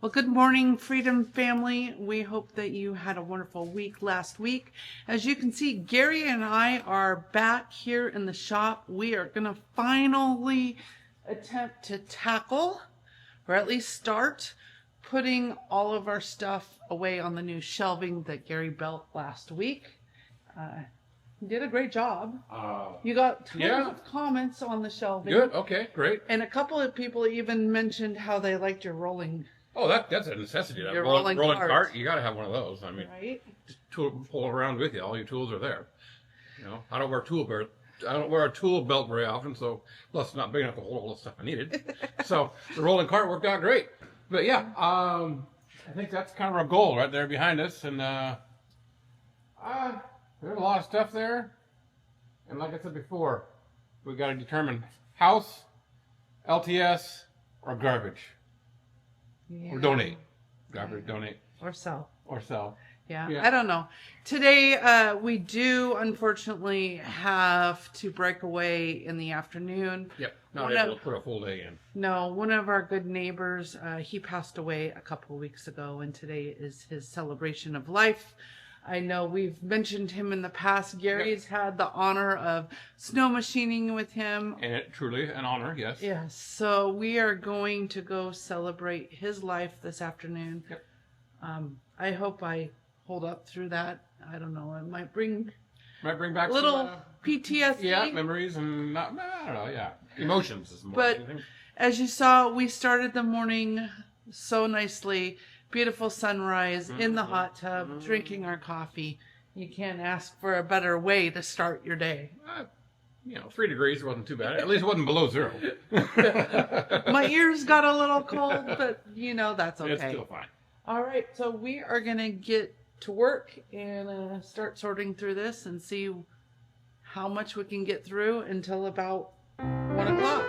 Well, good morning, Freedom Family. We hope that you had a wonderful week last week. As you can see, Gary and I are back here in the shop. We are going to finally attempt to tackle, or at least start, putting all of our stuff away on the new shelving that Gary built last week. You did a great job. You got tons of comments on the shelving. Good. Okay. Great. And a couple of people even mentioned how they liked your rolling. Oh, that's a necessity. That Your rolling rolling cart. You got to have one of those. I mean, Right? just pull around with you. All your tools are there. You know, I don't wear a tool belt very often, so plus it's not big enough to hold all the stuff I needed. So the rolling cart worked out great. But yeah, I think that's kind of our goal right there behind us, and there's a lot of stuff there. And like I said before, we got to determine house, LTS, or garbage. Yeah. Or donate. Garbage, donate. Or sell. Or sell. Yeah, I don't know. Today, we do unfortunately have to break away in the afternoon. Yep, not able to put a full day in. No, one of our good neighbors, he passed away a couple of weeks ago, and today is his celebration of life. I know we've mentioned him in the past. Gary's had the honor of snow machining with him. And it truly an honor, yes. Yes, so we are going to go celebrate his life this afternoon. Yep. I hope I hold up through that. I don't know. It might bring back little some, PTSD. Yeah, memories and I don't know, yeah. Emotions is more But than anything. as you saw, we started the morning so nicely. Beautiful sunrise in the hot tub, drinking our coffee. You can't ask for a better way to start your day. 3 degrees wasn't too bad. At least it wasn't below 0. My ears got a little cold, but that's okay. It's still fine. All right, so we are going to get to work and start sorting through this and see how much we can get through until about 1 o'clock.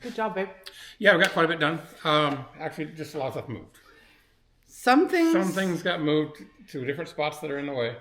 Good job, babe. Yeah, we got quite a bit done. Actually, just a lot of stuff moved. Some Some things got moved to different spots that are in the way.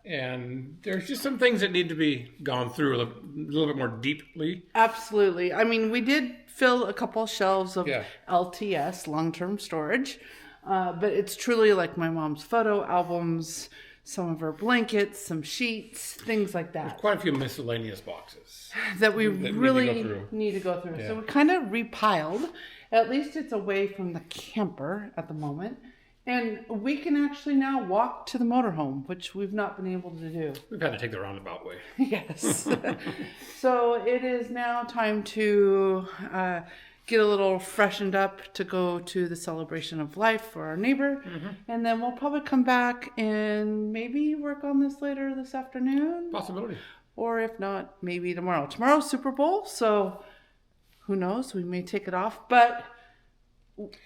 And there's just some things that need to be gone through a little bit more deeply. Absolutely. I mean, we did fill a couple shelves of LTS, long-term storage. But it's truly like my mom's photo albums, some of her blankets, some sheets, things like that. There's quite a few miscellaneous boxes. That we really need to go through. Yeah. So we kind of repiled. At least it's away from the camper at the moment. And we can actually now walk to the motorhome, which we've not been able to do. We've had to take the roundabout way. Yes. So it is now time to get a little freshened up to go to the celebration of life for our neighbor. Mm-hmm. And then we'll probably come back and maybe work on this later this afternoon. Possibility. Or if not, maybe tomorrow. Tomorrow's Super Bowl, so who knows? We may take it off. But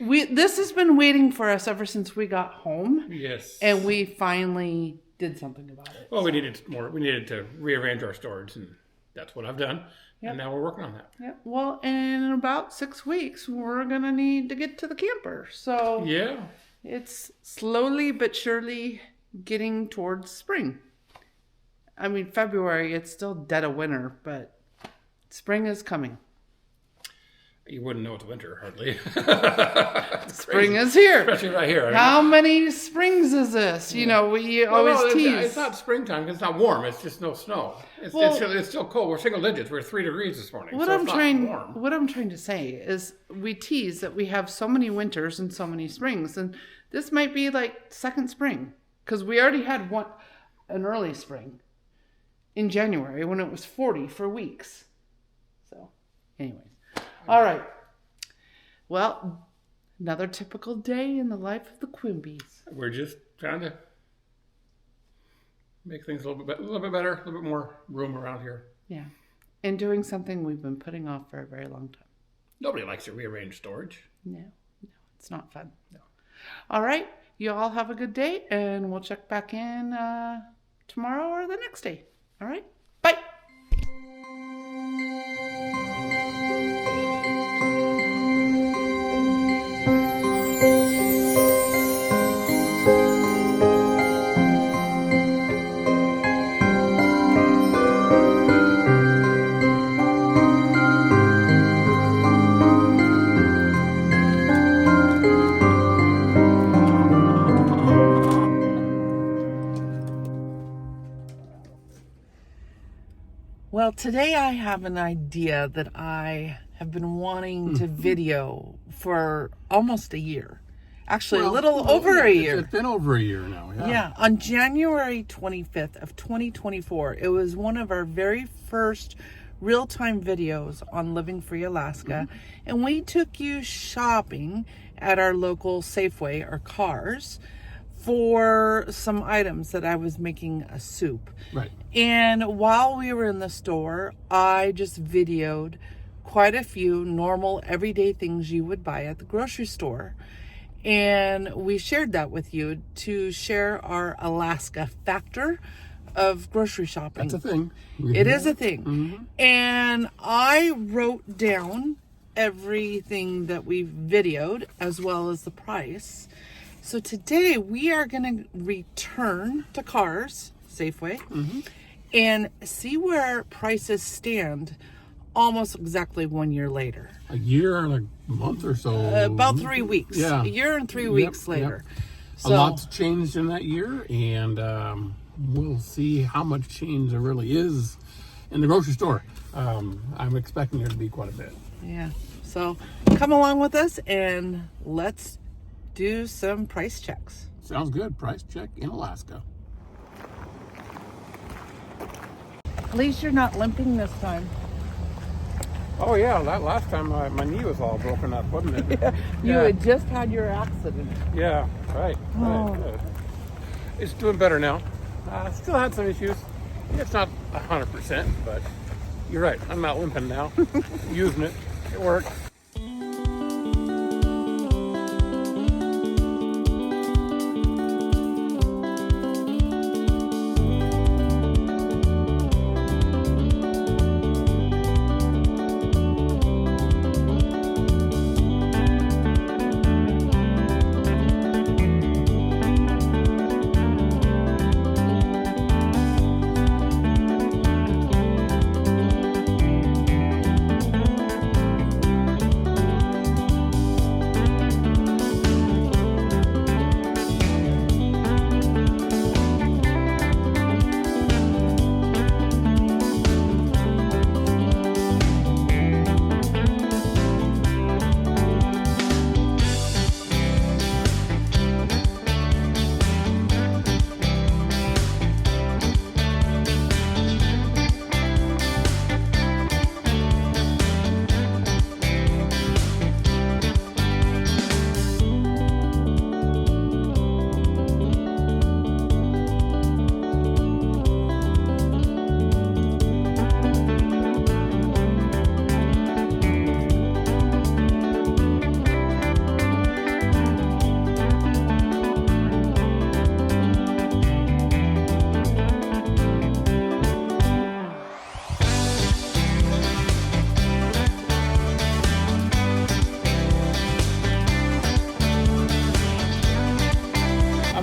this has been waiting for us ever since we got home. Yes. And we finally did something about it. Well, we needed more. We needed to rearrange our storage, and that's what I've done. Yep. And now we're working on that. Yeah. Well, in about 6 weeks, we're going to need to get to the camper. So yeah, it's slowly but surely getting towards spring. I mean, February, it's still dead of winter, but spring is coming. You wouldn't know it's winter, hardly. Spring is here. Especially right here. How many springs is this? You know, we always tease. It's not springtime because it's not warm. It's just no snow. It's still cold. We're single digits. We're 3 degrees this morning. What I'm trying to say is we tease that we have so many winters and so many springs. And this might be like second spring because we already had an early spring in January when it was 40 for weeks. So anyways. All right. Well, Another typical day in the life of the Quimbys. We're just trying to make things a little bit better, a little bit more room around here. Yeah. And doing something we've been putting off for a very long time. Nobody likes to rearrange storage. No, it's not fun. No. All right. You all have a good day, and we'll check back in tomorrow or the next day. All right? Bye. Well, today I have an idea that I have been wanting to video for almost a year. Actually, a little over a year. It's been over a year now, yeah. Yeah, on January 25th of 2024, it was one of our very first real-time videos on Living Free Alaska, and we took you shopping at our local Safeway or Cars for some items that I was making a soup. Right. And while we were in the store, I just videoed quite a few normal everyday things you would buy at the grocery store. And we shared that with you to share our Alaska factor of grocery shopping. That's a thing. It is a thing. And I wrote down everything that we videoed as well as the price. So today we are going to return to Cars, Safeway, and see where prices stand almost exactly 1 year later. A year and a month or so. About 3 weeks. Yeah. A year and 3 weeks later. A lot's changed in that year, and we'll see how much change there really is in the grocery store. I'm expecting there to be quite a bit. Yeah. So come along with us and let's do some price checks. Sounds good. Price check in Alaska. At least you're not limping this time. Oh yeah, that last time my knee was all broken up, wasn't it? You had just had your accident. Yeah, right. Good. It's doing better now. Still had some issues. It's not 100%, but you're right. I'm not limping now. Using it. It works.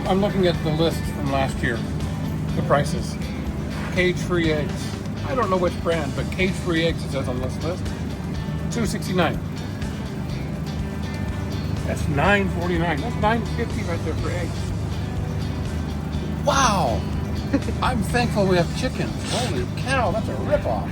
I'm looking at the list from last year, the prices. Cage-free eggs. I don't know which brand, but cage-free eggs it says on this list. $2.69. That's $9.49. That's $9.50 right there for eggs. Wow! I'm thankful we have chickens. Holy cow, that's a ripoff.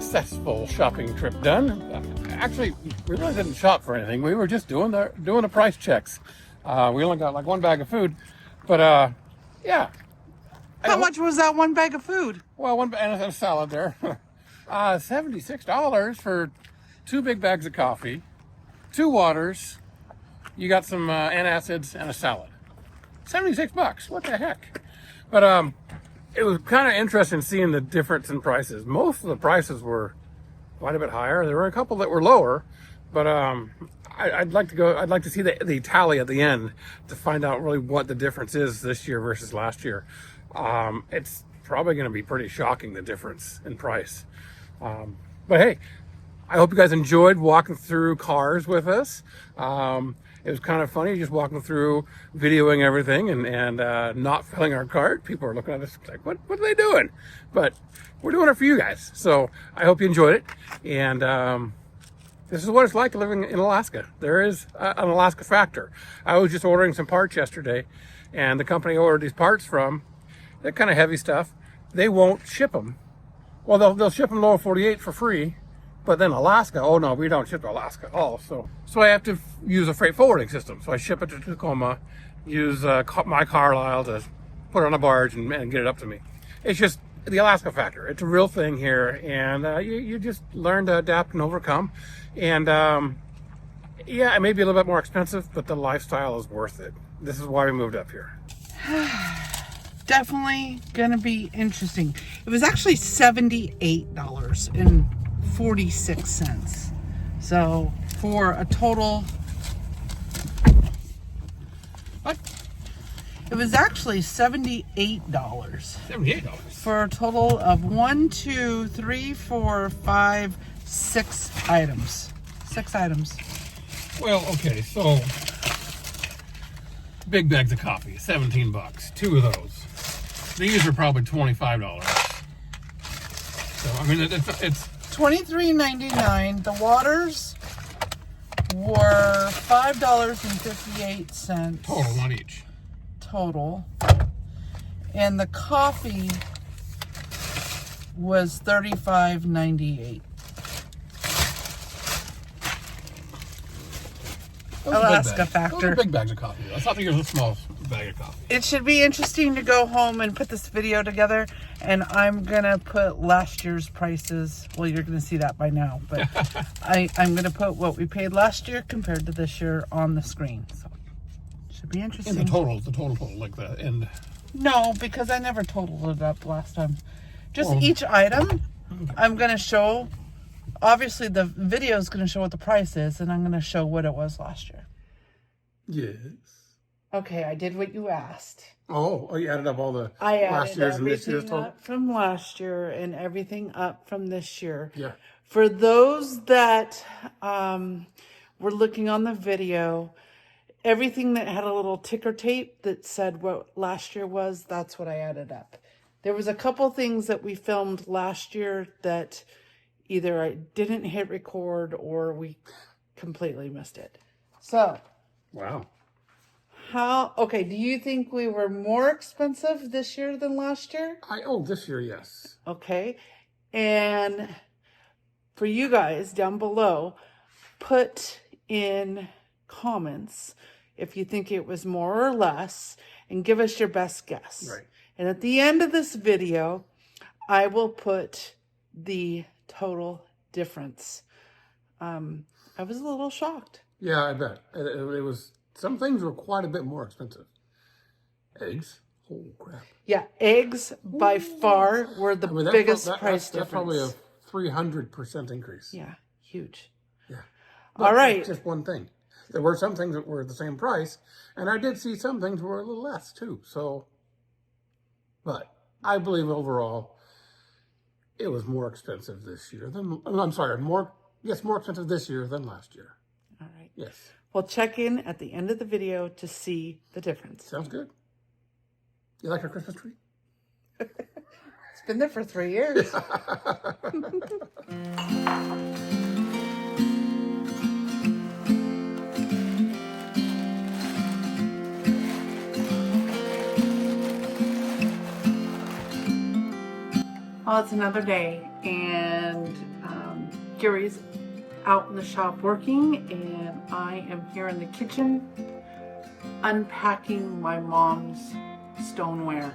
successful shopping trip done. Actually, we really didn't shop for anything. We were just doing the price checks. We only got like one bag of food, but yeah. How much was that one bag of food? Well, one and a salad there. $76 for 2 big bags of coffee, 2 waters. You got some antacids and a salad. $76. What the heck? But it was kind of interesting seeing the difference in prices. Most of the prices were quite a bit higher. There were a couple that were lower, but I'd like to see the tally at the end to find out really what the difference is this year versus last year. It's probably going to be pretty shocking, the difference in price. But hey, I hope you guys enjoyed walking through cars with us. It was kind of funny just walking through, videoing everything and not filling our cart. People are looking at us like, what are they doing? But we're doing it for you guys. So I hope you enjoyed it. And this is what it's like living in Alaska. There is an Alaska factor. I was just ordering some parts yesterday, and the company I ordered these parts from, they're kind of heavy stuff. They won't ship them. Well, they'll ship them lower 48 for free. But then Alaska, oh no, we don't ship to Alaca at all. So I have to use a freight forwarding system. So I ship it to Tacoma, use my Carlisle to put it on a barge and get it up to me. It's just the Alaska factor. It's a real thing here, and you just learn to adapt and overcome. And yeah, it may be a little bit more expensive, but the lifestyle is worth it. This is why we moved up here. Definitely gonna be interesting. It was actually $78.46. So for a total, What? it was actually $78. $78. For a total of 1, 2, 3, 4, 5, 6 items. 6 items. Well, okay, so big bags of coffee, $17. 2 of those. These are probably $25. So I mean, it's $23.99. The waters were $5.58 total, not each. total, and the coffee was $35.98. Alaska factor. Those are big bags of coffee. I thought these were a small bag of coffee. It should be interesting to go home and put this video together, and I'm gonna put last year's prices. Well, you're gonna see that by now, but I'm gonna put what we paid last year compared to this year on the screen. So it should be interesting. In the total, like that. And no, because I never totaled it up last time. Just each item, I'm gonna show. Obviously, the video is gonna show what the price is, and I'm gonna show what it was last year. yes. Okay, I did what you asked. Oh, you added up all the I last added year's and this year's everything total? up from last year and everything up from this year. Yeah. For those that were looking on the video, everything that had a little ticker tape that said what last year was, that's what I added up. There was a couple things that we filmed last year that either I didn't hit record or we completely missed it. So, Wow. okay, do you think we were more expensive this year than last year? This year, yes. Okay. And for you guys down below, put in comments if you think it was more or less and give us your best guess. Right. And at the end of this video, I will put the total difference. I was a little shocked. Yeah, I bet. It was, some things were quite a bit more expensive. Eggs? Oh, crap. Yeah, eggs by far were the biggest price difference. That's probably a 300% increase. Yeah, huge. Yeah. All right. That's just one thing. There were some things that were the same price, and I did see some things were a little less too. So, but I believe overall it was more expensive this year than, more expensive this year than last year. All right. Yes. Well, check in at the end of the video to see the difference. Sounds good. You like our Christmas tree? It's been there for 3 years. Well, it's another day, and Gary's out in the shop working, and I am here in the kitchen unpacking my mom's stoneware.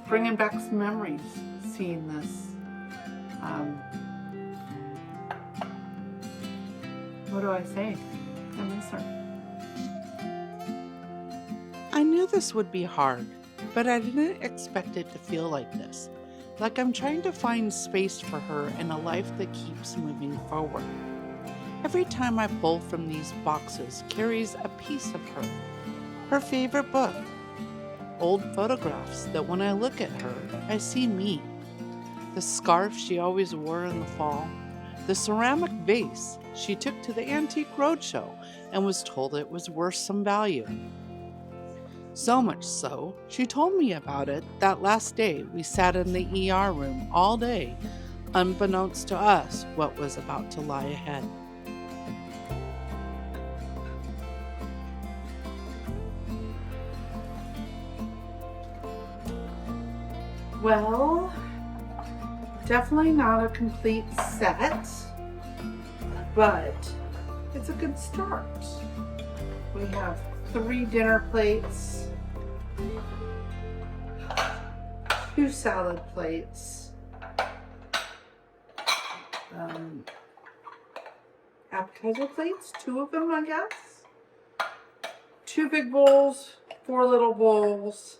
Bringing back some memories seeing this. What do I say? I miss her. I knew this would be hard, but I didn't expect it to feel like this. Like I'm trying to find space for her in a life that keeps moving forward. Every time I pull from these boxes carries a piece of her. Her favorite book. Old photographs that when I look at her, I see me. The scarf she always wore in the fall. The ceramic vase she took to the Antique Roadshow and was told it was worth some value. So much so, she told me about it that last day we sat in the ER room all day, unbeknownst to us what was about to lie ahead. Well, definitely not a complete set, but it's a good start. We have 3 dinner plates, 2 salad plates, appetizer plates, 2 of them, I guess, 2 big bowls, 4 little bowls,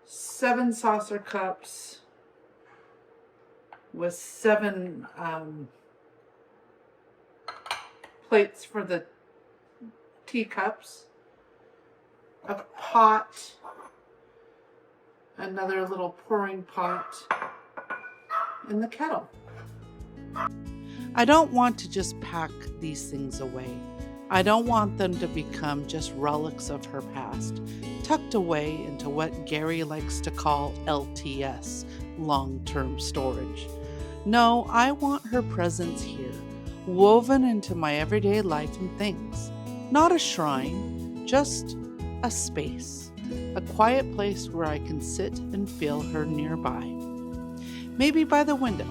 7 saucer cups with 7 plates for the teacups, a pot, another little pouring pot, and the kettle. I don't want to just pack these things away. I don't want them to become just relics of her past, tucked away into what Gary likes to call LTS, long-term storage. No, I want her presence here, woven into my everyday life and things. Not a shrine, just a space, a quiet place where I can sit and feel her nearby. Maybe by the window.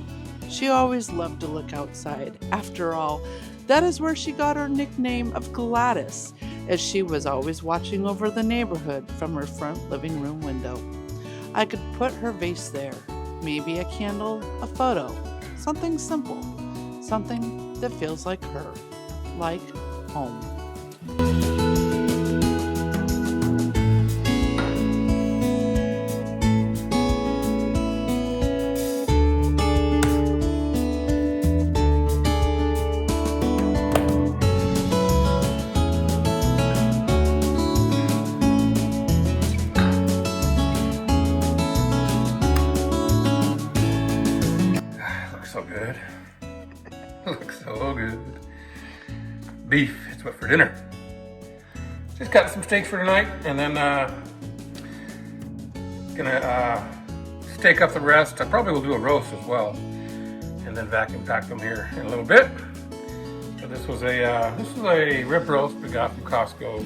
She always loved to look outside. After all, that is where she got her nickname of Gladys, as she was always watching over the neighborhood from her front living room window. I could put her vase there, maybe a candle, a photo, something simple, something that feels like her, like home. So good. Looks so good. Beef, it's what for dinner. Just got some steaks for tonight, and then gonna steak up the rest. I probably will do a roast as well, and then vacuum pack them here in a little bit. So this was a rib roast we got from Costco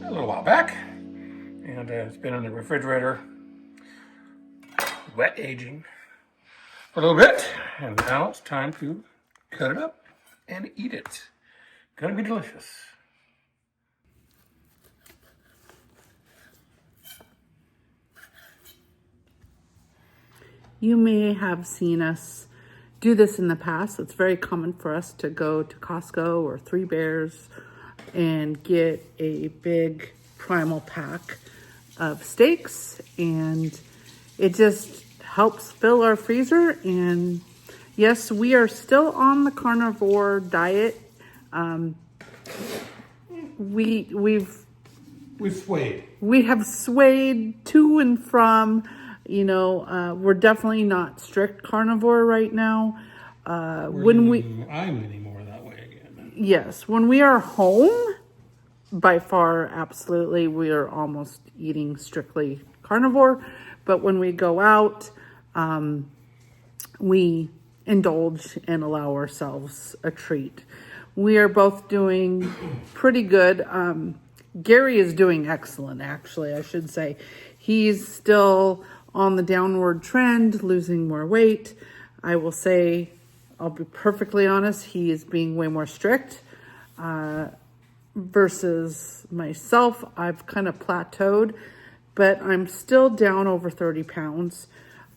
a little while back, and it's been in the refrigerator, wet aging for a little bit, and now it's time to cut it up and eat it. Gonna be delicious. You may have seen us do this in the past. It's very common for us to go to Costco or Three Bears and get a big primal pack of steaks, and it just helps fill our freezer. And yes, we are still on the carnivore diet. We've swayed. We have swayed to and from. We're definitely not strict carnivore right now. I'm anymore that way again. Yes, when we are home, by far, absolutely, we are almost eating strictly carnivore. But when we go out, we indulge and allow ourselves a treat. We are both doing pretty good. Gary is doing excellent, actually, I should say. He's still on the downward trend, losing more weight. I will say, I'll be perfectly honest, he is being way more strict versus myself. I've kind of plateaued, but I'm still down over 30 pounds.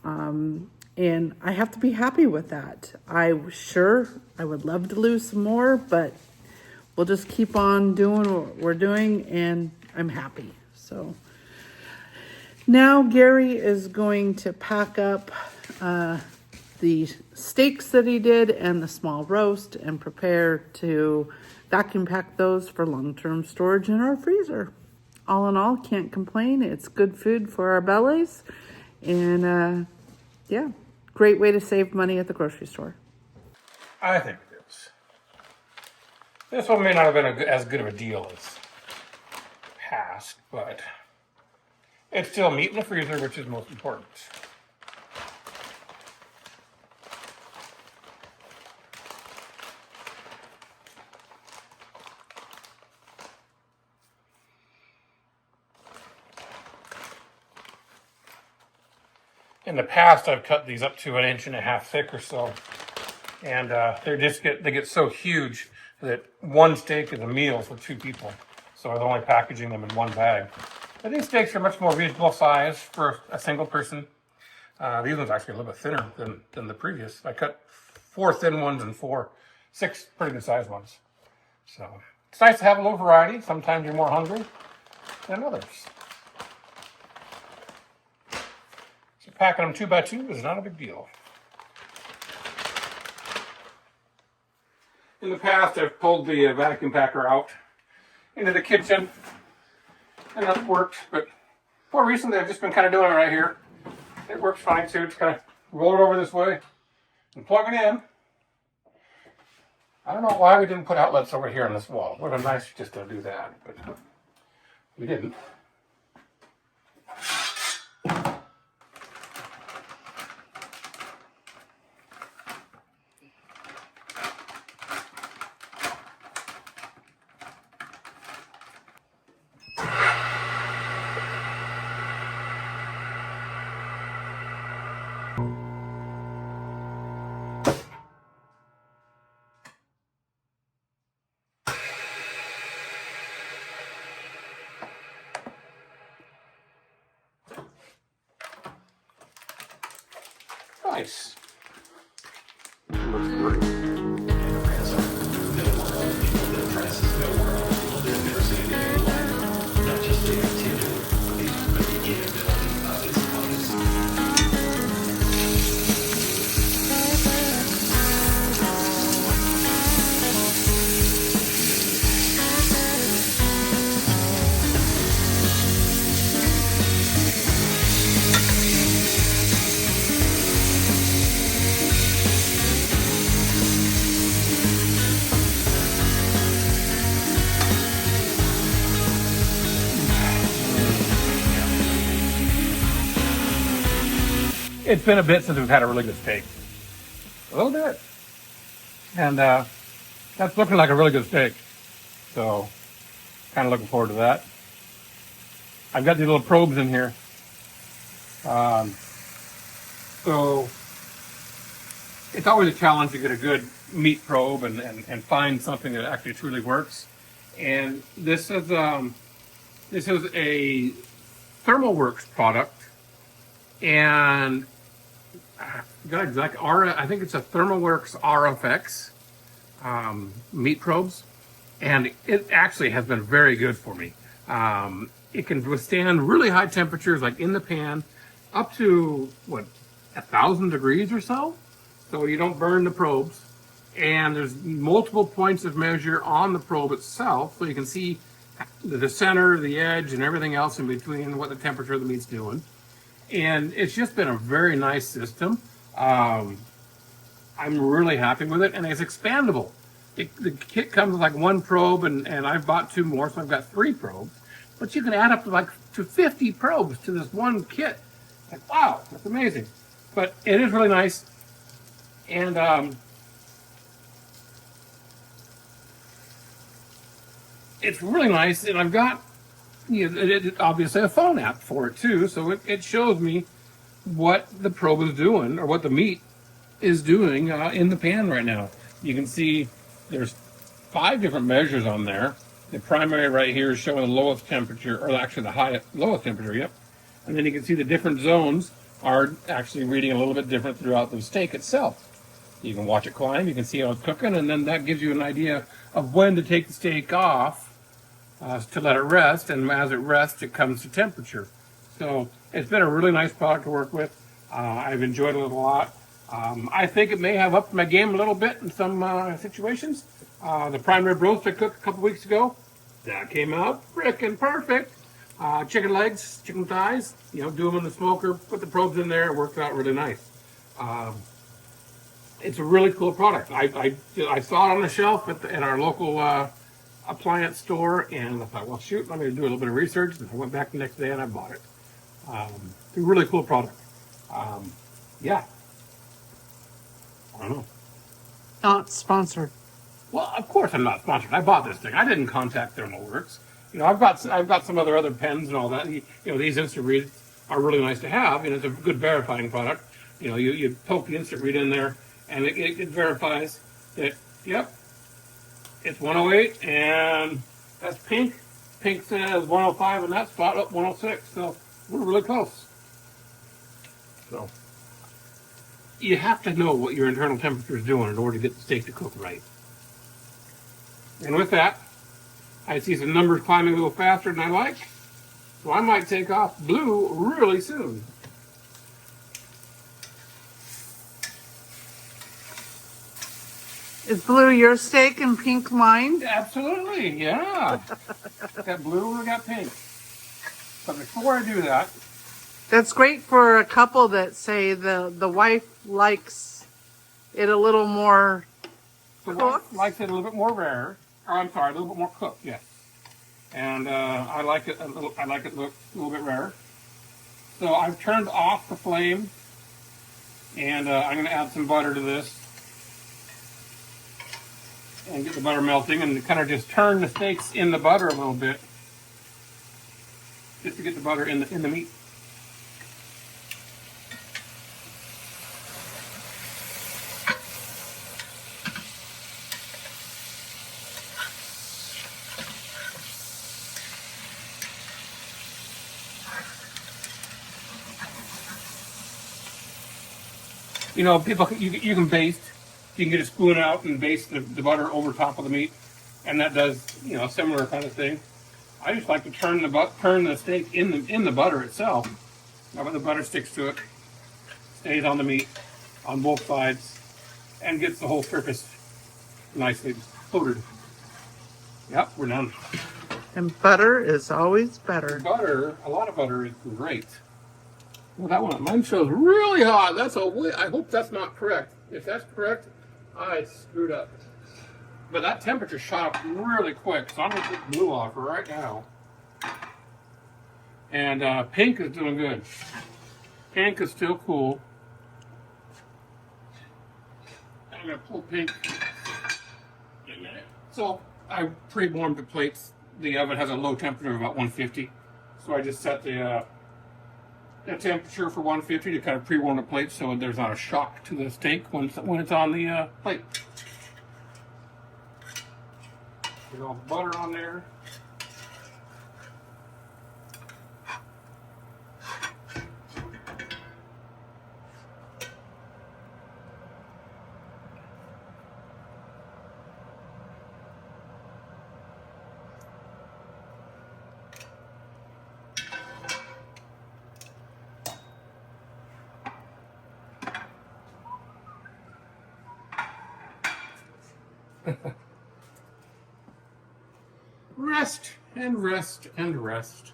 And I have to be happy with that. I would love to lose some more, but we'll just keep on doing what we're doing, and I'm happy. So now Gary is going to pack up the steaks that he did and the small roast and prepare to vacuum pack those for long-term storage in our freezer. All in all, can't complain. It's good food for our bellies, and yeah, great way to save money at the grocery store. I think it is. This one may not have been as good of a deal as past, but it's still meat in the freezer, which is most important. In the past, I've cut these up to 1.5 inches thick or so, and they get so huge that one steak is a meal for 2 people. So I was only packaging them in one bag. But these steaks are much more reasonable size for a single person. These ones are actually a little bit thinner than the previous. I cut 4 thin ones and 6 pretty good sized ones. So it's nice to have a little variety. Sometimes you're more hungry than others. Packing them 2 by 2 is not a big deal. In the past, I've pulled the vacuum packer out into the kitchen, and that's worked, but more recently I've just been kind of doing it right here. It works fine too. Just kind of roll it over this way and plug it in. I don't know why we didn't put outlets over here on this wall. It would have been nice just to do that, but we didn't. Nice. Looks great. It's been a bit since we've had a really good steak. A little bit. And that's looking like a really good steak. So, kind of looking forward to that. I've got these little probes in here. So, it's always a challenge to get a good meat probe and find something that actually truly works. And this is a ThermalWorks product. And got exact I think it's a ThermalWorks RFX meat probes, and it actually has been very good for me. It can withstand really high temperatures, like in the pan, up to 1,000 degrees or so. So you don't burn the probes, and there's multiple points of measure on the probe itself, so you can see the center, the edge, and everything else in between, what the temperature of the meat's doing. And it's just been a very nice system. I'm really happy with it, and it's expandable. The kit comes with like 1 probe, and I've bought 2 more, so I've got 3 probes. But you can add up to 50 probes to this one kit. Like, wow, that's amazing. But it is really nice, and it's really nice. And I've got obviously a phone app for it too, so it shows me what the probe is doing, or what the meat is doing in the pan right now. You can see there's 5 different measures on there. The primary right here is showing the lowest temperature, or actually the lowest temperature, yep. And then you can see the different zones are actually reading a little bit different throughout the steak itself. You can watch it climb, you can see how it's cooking, and then that gives you an idea of when to take the steak off to let it rest, and as it rests, it comes to temperature. So it's been a really nice product to work with. I've enjoyed it a lot. I think it may have upped my game a little bit in some situations. The prime rib roast I cooked a couple weeks ago, that came out frickin' perfect. Chicken legs, chicken thighs, do them in the smoker, put the probes in there, it worked out really nice. It's a really cool product. I saw it on the shelf at our local appliance store, and I thought, well, shoot, let me do a little bit of research. And I went back the next day and I bought it. It's a really cool product. Yeah. I don't know. Not sponsored. Well, of course I'm not sponsored. I bought this thing. I didn't contact ThermalWorks. I've got some other pens and all that. These instant reads are really nice to have. It's a good verifying product. You poke the instant read in there, and it verifies that, yep, it's 108, and that's pink. Pink says 105 in that spot, up 106. So we're really close. So you have to know what your internal temperature is doing in order to get the steak to cook right. And with that, I see some numbers climbing a little faster than I like, so I might take off blue really soon. Is blue your steak and pink mine? Absolutely, yeah. Got blue, we got pink. But before I do that, That's great for a couple that say the wife likes it a little more the cooked. wife likes it a little bit more rare. Or I'm sorry, a little bit more cooked, yes. And I like it a little bit rare. So I've turned off the flame, and I'm going to add some butter to this, and get the butter melting, and kind of just turn the steaks in the butter a little bit, just to get the butter in the meat. People, you can baste. You can get a spoon out and baste the butter over top of the meat, and that does a similar kind of thing. I just like to turn the steak in the butter itself. Now the butter sticks to it, stays on the meat on both sides, and gets the whole surface nicely coated. Yep, we're done. And butter is always better. Butter, a lot of butter is great. Well, that one, mine shows really hot. I hope that's not correct. If that's correct, I screwed up. But that temperature shot up really quick, so I'm going to take blue off right now. And pink is doing good. Pink is still cool. I'm going to pull pink in a minute. So I pre-warmed the plates. The oven has a low temperature of about 150. So I just set the temperature for 150 to kind of pre-warm the plate so there's not a shock to the steak when it's on the plate. Get all the butter on there. Rest and rest and rest.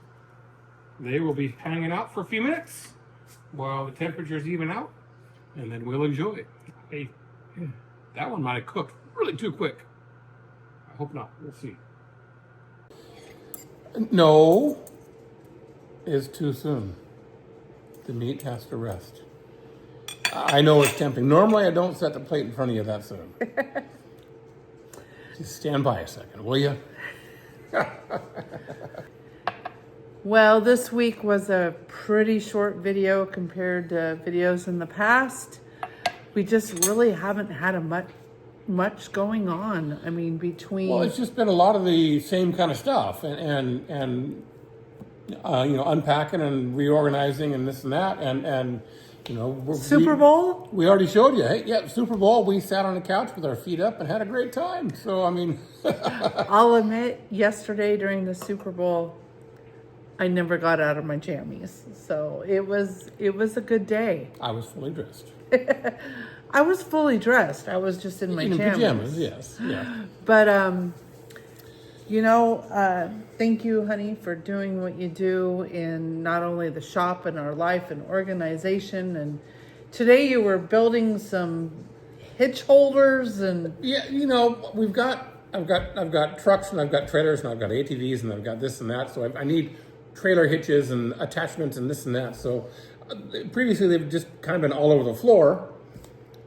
They will be hanging out for a few minutes while the temperatures even out, and then we'll enjoy it. Hey, that one might have cooked really too quick. I hope not. We'll see. No is too soon. The meat has to rest. I know it's tempting. Normally I don't set the plate in front of you that soon. Just stand by a second, will you? Well, this week was a pretty short video compared to videos in the past. We just really haven't had much going on. I mean, between... Well, it's just been a lot of the same kind of stuff, and unpacking and reorganizing and this and that, and Super Bowl? We already showed you. Hey, yeah, Super Bowl. We sat on the couch with our feet up and had a great time. So I mean, I'll admit, yesterday during the Super Bowl, I never got out of my jammies. So it was a good day. I was fully dressed. I was fully dressed. I was just in my pajamas. Yes, yeah. But thank you, honey, for doing what you do in not only the shop and our life and organization. And today you were building some hitch holders and yeah, I've got trucks and I've got trailers and I've got ATVs and I've got this and that. So I need trailer hitches and attachments and this and that. So previously they've just kind of been all over the floor.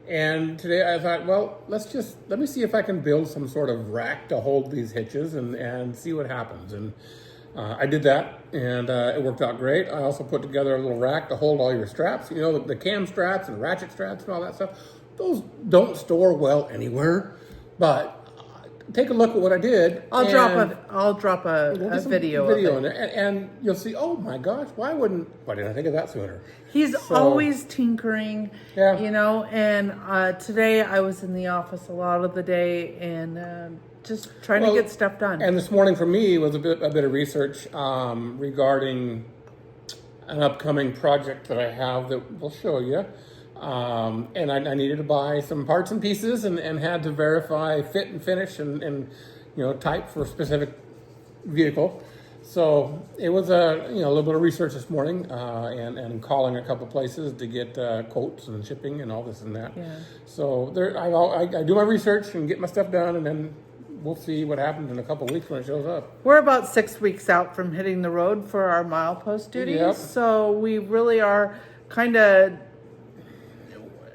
And today I thought, well, let me see if I can build some sort of rack to hold these hitches and see what happens. And I did that, and it worked out great. I also put together a little rack to hold all your straps, the cam straps and ratchet straps and all that stuff. Those don't store well anywhere, but take a look at what I did. I'll drop a video of it. In there, and you'll see. Oh my gosh, why didn't I think of that sooner? He's always tinkering, yeah. And today I was in the office a lot of the day and just trying to get stuff done. And this morning for me was a bit of research regarding an upcoming project that I have that we'll show you. And I needed to buy some parts and pieces and had to verify fit and finish and type for a specific vehicle. So it was a little bit of research this morning and calling a couple places to get quotes and shipping and all this and that. Yeah. So I do my research and get my stuff done, and then we'll see what happens in a couple of weeks when it shows up. We're about 6 weeks out from hitting the road for our milepost duties. Yep. So we really are kind of...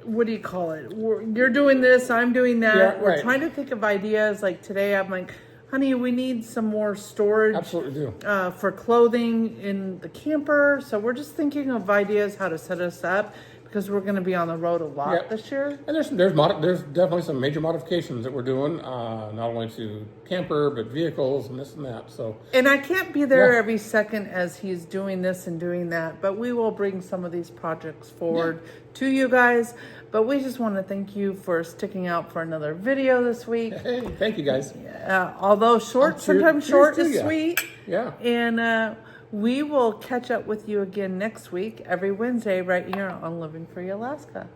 What do you call it? You're doing this, I'm doing that. Yeah, We're right. trying to think of ideas. Like today, I'm like, honey, we need some more storage. Absolutely do. For clothing in the camper. So we're just thinking of ideas how to set us up because we're going to be on the road a lot this year. And there's definitely some major modifications that we're doing, not only to camper but vehicles and this and that. So. And I can't be there every second as he's doing this and doing that, but we will bring some of these projects forward to you guys. But we just want to thank you for sticking out for another video this week. Hey, thank you guys. Although short, sometimes short is sweet. Yeah. And we will catch up with you again next week, every Wednesday, right here on Living Free Alaska.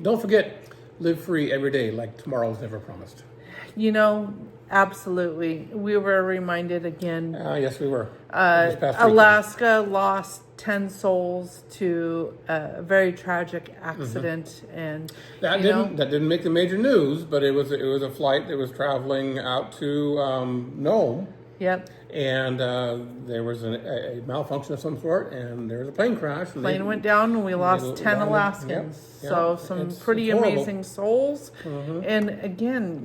Don't forget, live free every day like tomorrow's never promised. Absolutely. We were reminded again. Yes, we were. Alaska lost 10 souls to a very tragic accident, and that didn't make the major news, but it was a flight that was traveling out to Nome. Yep. And there was a malfunction of some sort, and there was a plane crash. And plane went down, and we lost 10 Alaskans. So some pretty amazing souls. Mm-hmm. And again,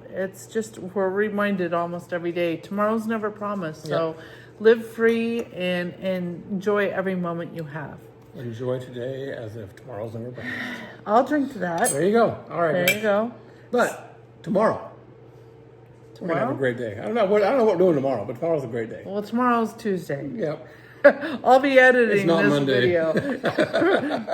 it's just, we're reminded almost every day, tomorrow's never promised. So live free and enjoy every moment you have. Enjoy today as if tomorrow's never promised. I'll drink to that. There you go. All right. There you go. But tomorrow. We're gonna have a great day. I don't know what we're doing tomorrow, but tomorrow's a great day. Well, tomorrow's Tuesday. Yep. I'll be editing this Monday. video.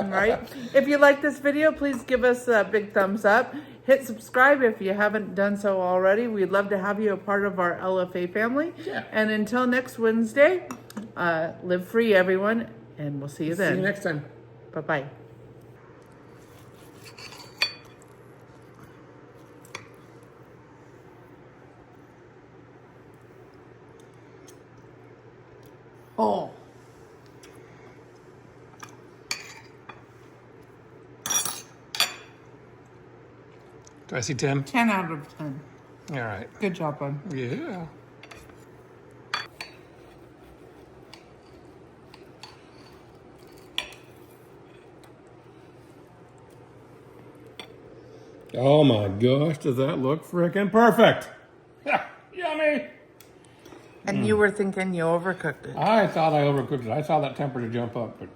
Right? If you like this video, please give us a big thumbs up. Hit subscribe if you haven't done so already. We'd love to have you a part of our LFA family. Yeah. And until next Wednesday, live free, everyone, and we'll see you then. See you next time. Bye-bye. Oh. Do I see 10? 10 out of 10. All right. Good job, bud. Yeah. Oh my gosh, does that look freaking perfect? Yummy! And You were thinking you overcooked it. I thought I overcooked it. I saw that temperature jump up, but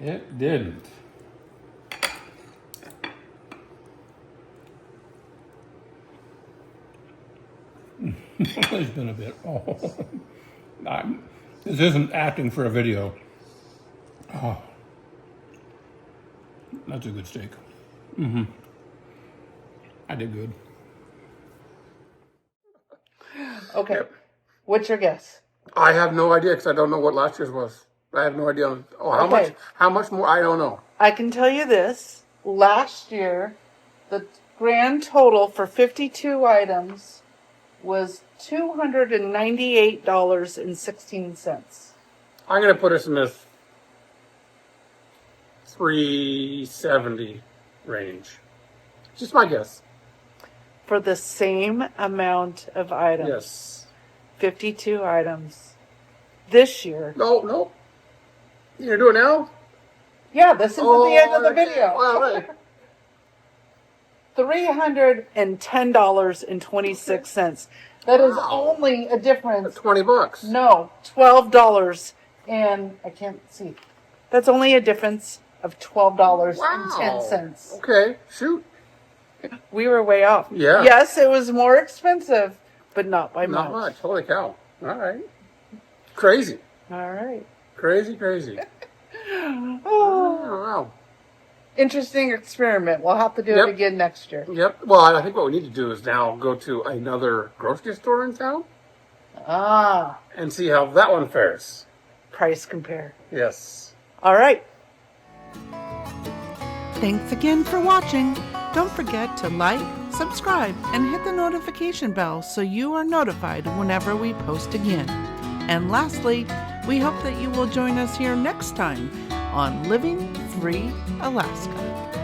it didn't. It's been a bit. Oh, this isn't acting for a video. Oh, that's a good steak. I did good. Okay. Yep. What's your guess? I have no idea because I don't know what last year's was. I have no idea. Oh, how Okay. much? How much more? I don't know. I can tell you this. Last year, the grand total for 52 items was $298.16. I'm gonna put us in this 370 range. Just my guess. For the same amount of items. Yes. 52 items. This year. No. You gonna do it now? Yeah, this is at the end of the okay. video. Well, hey. $310.26. That is Wow. only a difference. $20. No, $12. And I can't see. That's only a difference of $12.10. Okay, shoot. We were way off. Yeah. Yes, it was more expensive, but not by Not much. Holy cow. All right. Crazy. All right. Crazy. Oh, Wow. interesting experiment. We'll have to do Yep. it again next year. Yep. Well, I think what we need to do is now go to another grocery store in town Ah, and see how that one fares. price compare. Yes. All right. Thanks again for watching. Don't forget to like, subscribe, and hit the notification bell so you are notified whenever we post again. And lastly, we hope that you will join us here next time on Living Free Alaska.